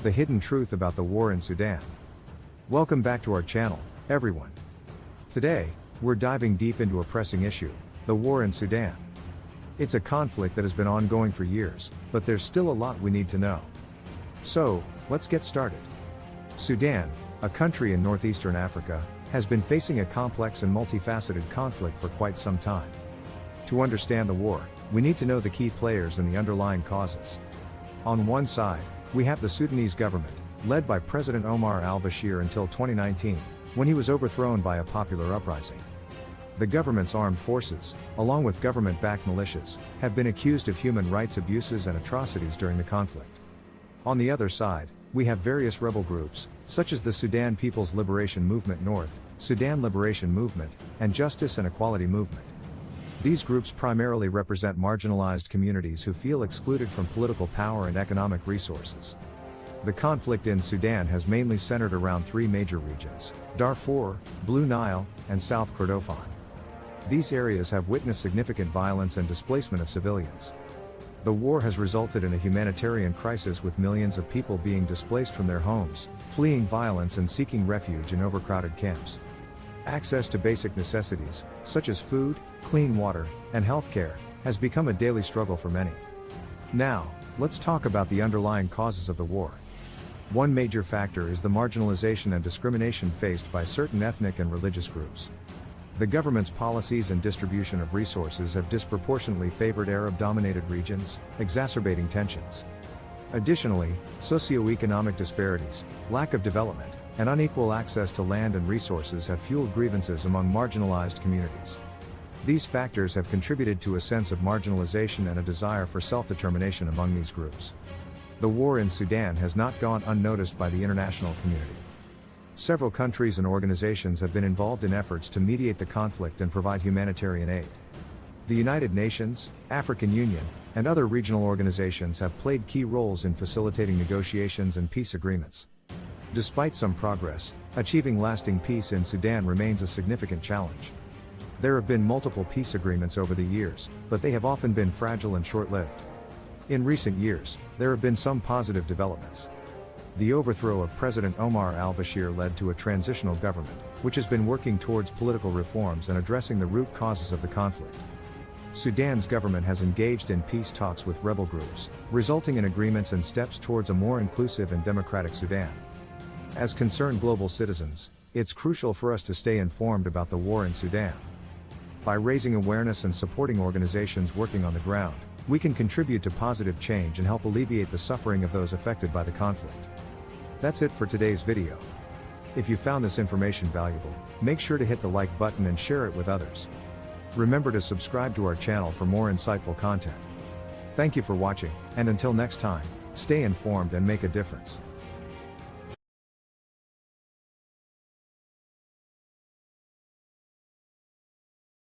the hidden truth about the war in Sudan. Welcome back to our channel, everyone. Today, we're diving deep into a pressing issue, the war in Sudan. It's a conflict that has been ongoing for years, but there's still a lot we need to know. So, let's get started. Sudan, a country in northeastern Africa, has been facing a complex and multifaceted conflict for quite some time. To understand the war, we need to know the key players and the underlying causes. On one side, we have the Sudanese government, led by President Omar al-Bashir until 2019, when he was overthrown by a popular uprising. The government's armed forces, along with government-backed militias, have been accused of human rights abuses and atrocities during the conflict. On the other side, we have various rebel groups, such as the Sudan People's Liberation Movement North, Sudan Liberation Movement, and Justice and Equality Movement. These groups primarily represent marginalized communities who feel excluded from political power and economic resources. The conflict in Sudan has mainly centered around three major regions: Darfur, Blue Nile, and South Kordofan. These areas have witnessed significant violence and displacement of civilians. The war has resulted in a humanitarian crisis with millions of people being displaced from their homes, fleeing violence and seeking refuge in overcrowded camps. Access to basic necessities, such as food, clean water, and healthcare, has become a daily struggle for many. Now, let's talk about the underlying causes of the war. One major factor is the marginalization and discrimination faced by certain ethnic and religious groups. The government's policies and distribution of resources have disproportionately favored Arab-dominated regions, exacerbating tensions. Additionally, socioeconomic disparities, lack of development, and unequal access to land and resources have fueled grievances among marginalized communities. These factors have contributed to a sense of marginalization and a desire for self-determination among these groups. The war in Sudan has not gone unnoticed by the international community. Several countries and organizations have been involved in efforts to mediate the conflict and provide humanitarian aid. The United Nations, African Union, and other regional organizations have played key roles in facilitating negotiations and peace agreements. Despite some progress, achieving lasting peace in Sudan remains a significant challenge. There have been multiple peace agreements over the years, but they have often been fragile and short-lived. In recent years, there have been some positive developments. The overthrow of President Omar al-Bashir led to a transitional government, which has been working towards political reforms and addressing the root causes of the conflict. Sudan's government has engaged in peace talks with rebel groups, resulting in agreements and steps towards a more inclusive and democratic Sudan. As concerned global citizens, it's crucial for us to stay informed about the war in Sudan. By raising awareness and supporting organizations working on the ground, we can contribute to positive change and help alleviate the suffering of those affected by the conflict. That's it for today's video. If you found this information valuable, make sure to hit the like button and share it with others. Remember to subscribe to our channel for more insightful content. Thank you for watching, and until next time, stay informed and make a difference.